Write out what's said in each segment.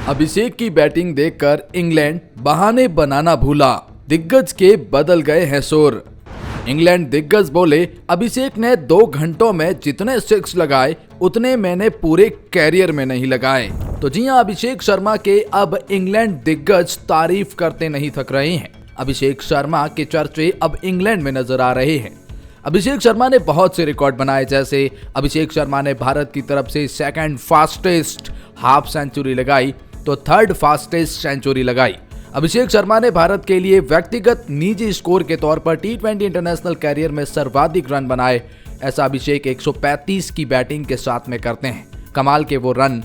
अभिषेक की बैटिंग देखकर इंग्लैंड बहाने बनाना भूला, दिग्गज के बदल गए हैं सुर। इंग्लैंड दिग्गज बोले, अभिषेक ने 2 घंटों में जितने सिक्स लगाए उतने मैंने पूरे कैरियर में नहीं लगाए। तो जी हां, अभिषेक शर्मा के अब इंग्लैंड दिग्गज तारीफ करते नहीं थक रहे हैं। अभिषेक शर्मा के चर्चे अब इंग्लैंड में नजर आ रहे हैं। अभिषेक शर्मा ने बहुत से रिकॉर्ड बनाए, जैसे अभिषेक शर्मा ने भारत की तरफ से 2nd फास्टेस्ट हाफ सेंचुरी लगाई तो 3rd फास्टेस्ट सेंचुरी लगाई। अभिषेक शर्मा ने भारत के लिए व्यक्तिगत निजी स्कोर के तौर पर T20 इंटरनेशनल कैरियर में सर्वाधिक रन बनाए। ऐसा अभिषेक 135 की बैटिंग के साथ में करते हैं। कमाल के वो रन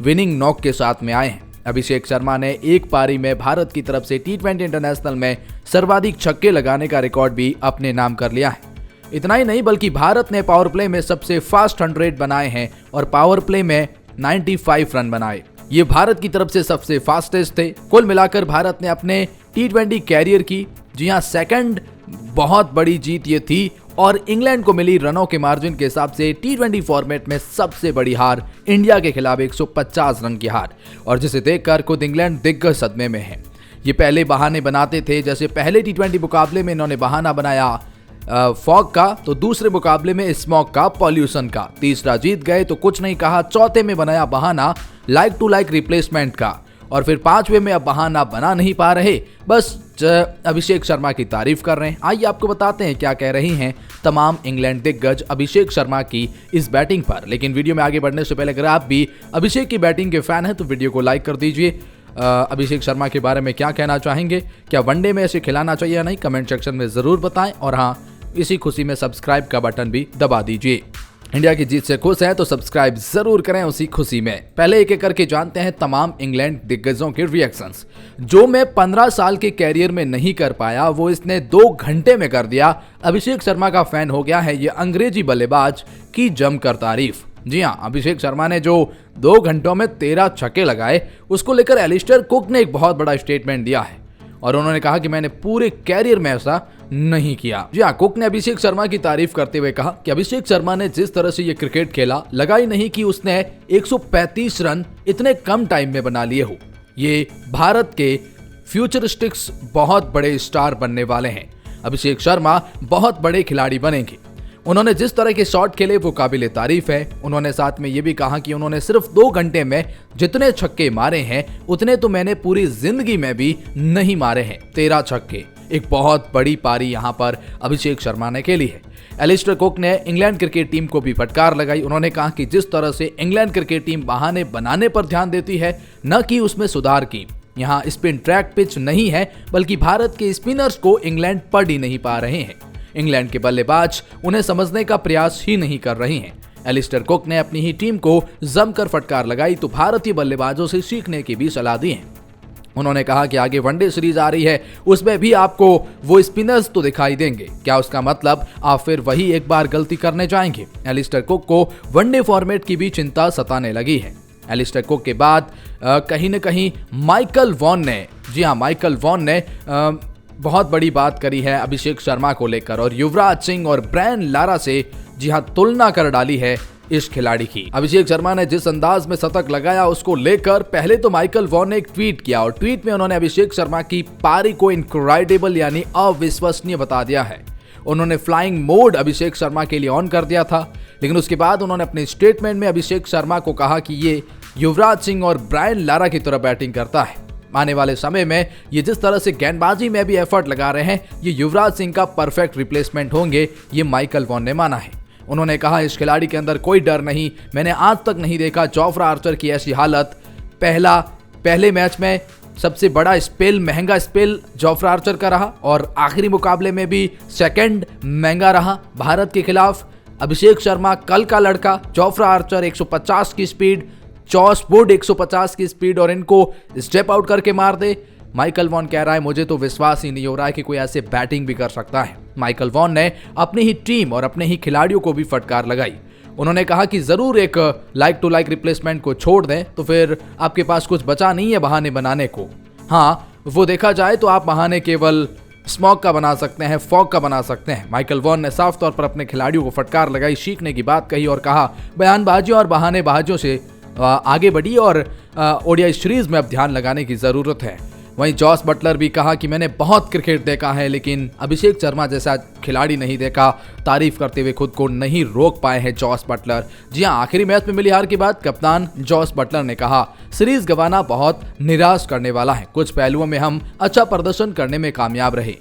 विनिंग नॉक के साथ में आए हैं। अभिषेक शर्मा ने एक पारी में भारत की तरफ से T20 इंटरनेशनल में सर्वाधिक छक्के लगाने का रिकॉर्ड भी अपने नाम कर लिया है। इतना ही नहीं, बल्कि भारत ने पावर प्ले में सबसे फास्ट 100 बनाए हैं और पावर प्ले में 95 रन बनाए। ये भारत की तरफ से सबसे फास्टेस्ट थे। कुल मिलाकर भारत ने अपने T20 कैरियर की जी हां 2nd बहुत बड़ी जीत ये थी और इंग्लैंड को मिली रनों के मार्जिन के हिसाब से T20 फॉर्मेट में सबसे बड़ी हार, इंडिया के खिलाफ 150 रन की हार, और जिसे देखकर खुद इंग्लैंड दिग्गज सदमे में है। ये पहले बहाने बनाते थे, जैसे पहले T20 मुकाबले में इन्होंने बहाना बनाया फॉग का, तो दूसरे मुकाबले में स्मॉग का, पॉल्यूशन का, तीसरा जीत गए तो कुछ नहीं कहा, चौथे में बनाया बहाना लाइक टू लाइक रिप्लेसमेंट का, और फिर 5वें में अब बहाना बना नहीं पा रहे, बस अभिषेक शर्मा की तारीफ कर रहे हैं। आइए आपको बताते हैं क्या कह रही हैं तमाम इंग्लैंड दिग्गज अभिषेक शर्मा की इस बैटिंग पर। लेकिन वीडियो में आगे बढ़ने से पहले अगर आप भी अभिषेक की बैटिंग के फैन हैं तो वीडियो को लाइक कर दीजिए। अभिषेक शर्मा के बारे में क्या कहना चाहेंगे, क्या वनडे में ऐसे खिलाना चाहिए या नहीं, कमेंट सेक्शन में जरूर बताएं, और हाँ, इसी खुशी में सब्सक्राइब का बटन भी दबा दीजिए। इंडिया की जीत से खुश हैं तो सब्सक्राइब जरूर करें उसी खुशी में। पहले एक एक करके जानते हैं तमाम इंग्लैंड दिग्गजों के रिएक्शंस। जो मैं 15 साल के कैरियर में नहीं कर पाया वो इसने 2 घंटे में कर दिया। अभिषेक शर्मा का फैन हो गया है ये अंग्रेजी बल्लेबाज की जमकर तारीफ। जी हाँ, अभिषेक शर्मा ने जो 2 घंटों में 13 छक्के लगाए उसको लेकर एलिस्टर कुक ने एक बहुत बड़ा स्टेटमेंट दिया है और उन्होंने कहा कि मैंने पूरे कैरियर में ऐसा नहीं किया। जी हाँ, कुक ने अभिषेक शर्मा की तारीफ करते हुए कहा कि अभिषेक शर्मा ने जिस तरह से ये क्रिकेट खेला, लगा ही नहीं कि उसने 135 रन इतने कम टाइम में बना लिए हो। ये भारत के फ्यूचरिस्टिक्स बहुत बड़े स्टार बनने वाले हैं। अभिषेक शर्मा बहुत बड़े खिलाड़ी बनेंगे। उन्होंने जिस तरह के शॉट खेले वो काबिले तारीफ है। उन्होंने साथ में ये भी कहा कि उन्होंने सिर्फ 2 घंटे में जितने छक्के मारे हैं उतने तो मैंने पूरी जिंदगी में भी नहीं मारे हैं। 13 छक्के, एक बहुत बड़ी पारी यहाँ पर अभिषेक शर्मा ने खेली है। एलिस्टर कुक ने इंग्लैंड क्रिकेट टीम को भी फटकार लगाई। उन्होंने कहा कि जिस तरह से इंग्लैंड क्रिकेट टीम बहाने बनाने पर ध्यान देती है, न कि उसमें सुधार की। यहाँ स्पिन ट्रैक पिच नहीं है, बल्कि भारत के स्पिनर्स को इंग्लैंड पढ़ ही नहीं पा रहे हैं। इंग्लैंड के बल्लेबाज उन्हें समझने का प्रयास ही नहीं कर रहे हैं। एलिस्टर कुक ने अपनी ही टीम को जमकर फटकार लगाई तो भारतीय बल्लेबाजों से सीखने की भी सलाह दी है। उन्होंने कहा कि आगे वनडे सीरीज आ रही है, उसमें भी आपको वो स्पिनर्स तो दिखाई देंगे। क्या उसका मतलब आप फिर वही एक बार गलती करने जाएंगे? एलिस्टर कुक को वनडे फॉर्मेट की भी चिंता सताने लगी है। एलिस्टर कुक के बाद कहीं न कहीं माइकल वॉन ने, जी हाँ, माइकल वॉन ने बहुत बड़ी बात करी है अभिषेक शर्मा को लेकर और युवराज सिंह और ब्रायन लारा से, जी हाँ, तुलना कर डाली है इस खिलाड़ी की। अभिषेक शर्मा ने जिस अंदाज में शतक लगाया उसको लेकर पहले तो माइकल वॉन ने एक ट्वीट किया और ट्वीट में उन्होंने अभिषेक शर्मा की पारी को इनक्रेडिबल यानी अविश्वसनीय बता दिया है। उन्होंने फ्लाइंग मोड अभिषेक शर्मा के लिए ऑन कर दिया था, लेकिन उसके बाद उन्होंने अपने स्टेटमेंट में अभिषेक शर्मा को कहा कि ये युवराज सिंह और ब्रायन लारा की तरह बैटिंग करता है। आने वाले समय में ये जिस तरह से गेंदबाजी में भी एफर्ट लगा रहे हैं, ये युवराज सिंह का परफेक्ट रिप्लेसमेंट होंगे, ये माइकल वॉन ने माना है। उन्होंने कहा इस खिलाड़ी के अंदर कोई डर नहीं, मैंने आज तक नहीं देखा जोफ्रा आर्चर की ऐसी हालत। पहले मैच में सबसे बड़ा स्पेल, महंगा स्पेल जोफ्रा आर्चर का रहा और आखिरी मुकाबले में भी 2nd महंगा रहा भारत के खिलाफ। अभिषेक शर्मा कल का लड़का, जोफ्रा आर्चर 150 की स्पीड, जॉश वुड 150 की स्पीड और इनको स्टेप आउट करके मार दे। माइकल वॉन कह रहा है मुझे तो विश्वास ही नहीं हो रहा है कि कोई ऐसे बैटिंग भी कर सकता है। माइकल वॉन ने अपनी ही टीम और अपने ही खिलाड़ियों को भी फटकार लगाई। उन्होंने कहा कि जरूर एक लाइक टू लाइक रिप्लेसमेंट को छोड़ दें तो फिर आपके पास कुछ बचा नहीं है बहाने बनाने को। हाँ, वो देखा जाए तो आप बहाने केवल स्मॉग का बना सकते हैं, फॉग का बना सकते हैं। माइकल वॉन ने साफ तौर पर अपने खिलाड़ियों को फटकार लगाई, सीखने की बात कही और कहा बयानबाजियों और बहानेबाजियों से आगे बढ़ी और ओडीआई सीरीज में अब ध्यान लगाने की जरूरत है। वहीं जॉस बटलर भी कहा कि मैंने बहुत क्रिकेट देखा है लेकिन अभिषेक शर्मा जैसा खिलाड़ी नहीं देखा। तारीफ करते हुए खुद को नहीं रोक पाए हैं जॉस बटलर। जी हां, आखिरी मैच में मिली हार के बाद कप्तान जॉस बटलर ने कहा, सीरीज गंवाना बहुत निराश करने वाला है। कुछ पहलुओं में हम अच्छा प्रदर्शन करने में कामयाब रहे,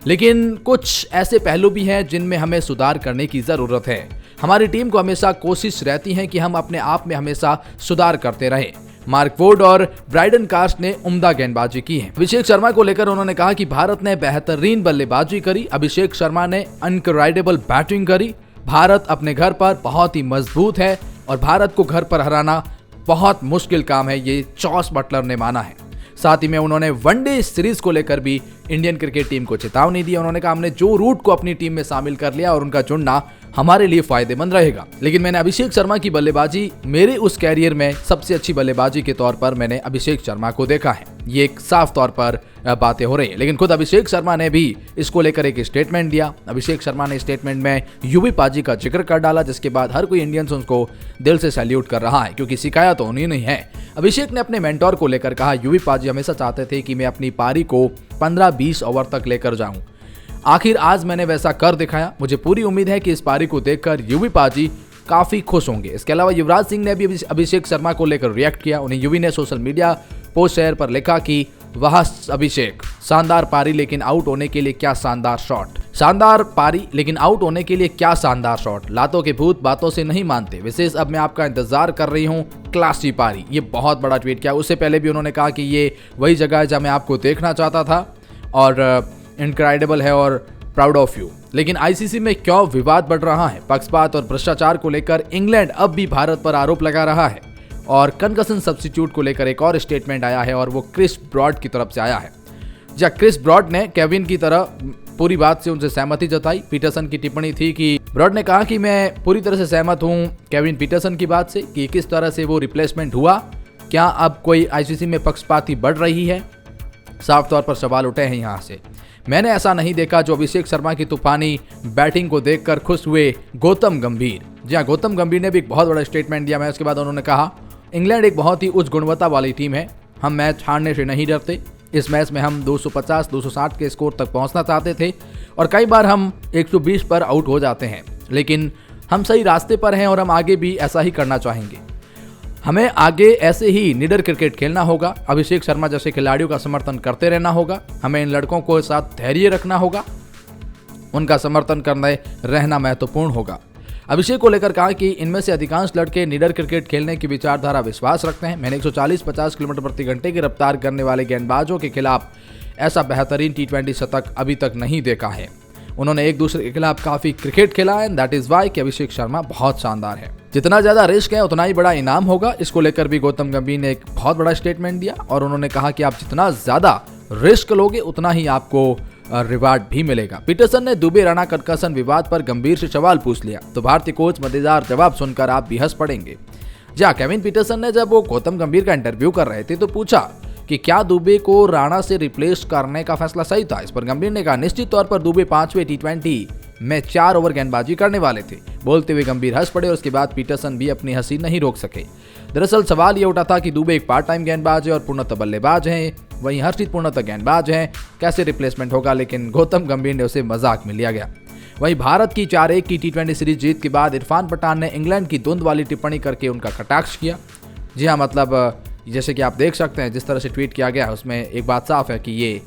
लेकिन कुछ ऐसे पहलू भी हैं जिनमें हमें सुधार करने की जरूरत है। हमारी टीम को हमेशा कोशिश रहती है कि हम अपने आप में हमेशा सुधार करते रहें। मार्क वुड और ब्राइडन कास्ट ने उम्दा गेंदबाजी की है। अभिषेक शर्मा को लेकर उन्होंने कहा कि भारत ने बेहतरीन बल्लेबाजी करी, अभिषेक शर्मा ने इनक्रेडिबल बैटिंग करी। भारत अपने घर पर बहुत ही मजबूत है और भारत को घर पर हराना बहुत मुश्किल काम है, ये जॉस बटलर ने माना है। साथ ही में उन्होंने वनडे सीरीज को लेकर भी इंडियन क्रिकेट टीम को चेतावनी दी। उन्होंने कहा, हमने जो रूट को अपनी टीम में शामिल कर लिया और उनका चुनना हमारे लिए फायदेमंद रहेगा, लेकिन मैंने अभिषेक शर्मा की बल्लेबाजी मेरे उस कैरियर में सबसे अच्छी बल्लेबाजी के तौर पर मैंने अभिषेक शर्मा को देखा है। ये एक साफ तौर पर बातें हो रही है, लेकिन खुद अभिषेक शर्मा ने भी इसको लेकर एक स्टेटमेंट दिया। अभिषेक शर्मा ने स्टेटमेंट में यूवी पाजी का जिक्र कर डाला, जिसके बाद हर कोई इंडियंस उनको दिल से सैल्यूट कर रहा है, क्योंकि सिखाया तो उन्हीं नहीं है। अभिषेक ने अपने मेंटोर को लेकर कहा, यूवी पाजी हमेशा चाहते थे कि मैं अपनी पारी को 15-20 ओवर तक लेकर जाऊं। आखिर आज मैंने वैसा कर दिखाया। मुझे पूरी उम्मीद है कि इस पारी को देखकर यूवी पाजी काफी खुश होंगे। इसके अलावा युवराज सिंह ने भी अभिषेक शर्मा को लेकर रिएक्ट किया। उन्हें यूवी ने सोशल मीडिया पोस्ट शेयर पर लिखा कि वाह अभिषेक, शानदार पारी लेकिन आउट होने के लिए क्या शानदार शॉट। शानदार पारी लेकिन आउट होने के लिए क्या शानदार शॉट। लातों के भूत बातों से नहीं मानते, विशेष अब मैं आपका इंतजार कर रही हूँ, क्लासी पारी। ये बहुत बड़ा ट्वीट किया। उससे पहले भी उन्होंने कहा कि ये वही जगह है जहाँ मैं आपको देखना चाहता था और इनक्रेडिबल है और प्राउड ऑफ यू। लेकिन आईसीसी में क्यों विवाद बढ़ रहा है? पक्षपात और भ्रष्टाचार को लेकर इंग्लैंड अब भी भारत पर आरोप लगा रहा है और कंकशन सब्स्टिट्यूट को लेकर एक और स्टेटमेंट आया है और वो क्रिस ब्रॉड की तरफ से आया है। जहाँ क्रिस ब्रॉड ने केविन की तरह पूरी बात से उनसे सहमति जताई। पीटरसन की टिप्पणी थी कि ब्रॉड ने कहा कि मैं पूरी तरह से सहमत हूँ केविन पीटरसन की बात से कि किस तरह से वो रिप्लेसमेंट हुआ। क्या अब कोई आईसीसी में पक्षपाती बढ़ रही है? साफ तौर पर सवाल उठे हैं यहाँ से। मैंने ऐसा नहीं देखा जो अभिषेक शर्मा की तूफानी बैटिंग को देखकर खुश हुए गौतम गंभीर। जी हाँ, गौतम गंभीर ने भी एक बहुत बड़ा स्टेटमेंट दिया। मैच के बाद उन्होंने कहा, इंग्लैंड एक बहुत ही उच्च गुणवत्ता वाली टीम है, हम मैच हारने से नहीं डरते। इस मैच में हम 250-260 के स्कोर तक पहुंचना चाहते थे और कई बार हम 120 पर आउट हो जाते हैं, लेकिन हम सही रास्ते पर हैं और हम आगे भी ऐसा ही करना चाहेंगे। हमें आगे ऐसे ही निडर क्रिकेट खेलना होगा, अभिषेक शर्मा जैसे खिलाड़ियों का समर्थन करते रहना होगा। हमें इन लड़कों को साथ धैर्य रखना होगा, उनका समर्थन करने रहना महत्वपूर्ण होगा। अभिषेक को लेकर कहा कि इनमें से अधिकांश लड़के निडर क्रिकेट खेलने की विचारधारा विश्वास रखते हैं। मैंने 140-50 किलोमीटर प्रति घंटे की रफ्तार करने वाले गेंदबाजों के खिलाफ ऐसा बेहतरीन T20 शतक अभी तक नहीं देखा है। उन्होंने एक दूसरे के खिलाफ काफी क्रिकेट खेला है, दैट इज वाई कि अभिषेक शर्मा बहुत शानदार है। जितना ज्यादा रिस्क है उतना ही बड़ा इनाम होगा। इसको लेकर भी गौतम गंभीर ने एक बहुत बड़ा स्टेटमेंट दिया और उन्होंने कहा कि आप जितना ज्यादा रिस्क लोगे उतना ही आपको रिवार्ड भी मिलेगा। पीटरसन ने दुबे राणा कंकशन विवाद पर गंभीर से सवाल पूछ लिया तो भारतीय कोच मजेदार जवाब सुनकर आप भी हंस पड़ेंगे। जहाँ केविन पीटरसन ने जब वो गौतम गंभीर का इंटरव्यू कर रहे थे तो पूछा कि क्या दुबे को राणा से रिप्लेस करने का फैसला सही था। इस पर गंभीर ने कहा, निश्चित तौर पर दुबे 5वें T20 में 4 ओवर गेंदबाजी करने वाले थे। बोलते हुए गंभीर हंस पड़े और उसके बाद पीटरसन भी अपनी हंसी नहीं रोक सके। दरअसल सवाल ये उठा था कि दुबे एक पार्ट टाइम गेंदबाज है और पूर्णतः बल्लेबाज हैं, वहीं हर्षदीप पूर्णतः गेंदबाज हैं, कैसे रिप्लेसमेंट होगा। लेकिन गौतम गंभीर ने उसे मजाक में लिया गया। वहीं भारत की 4-1 की T20 सीरीज जीत के बाद इरफान पठान ने इंग्लैंड की धुंध वाली टिप्पणी करके उनका कटाक्ष किया। जी हाँ, मतलब जैसे कि आप देख सकते हैं जिस तरह से ट्वीट किया गया उसमें एक बात साफ है कि ये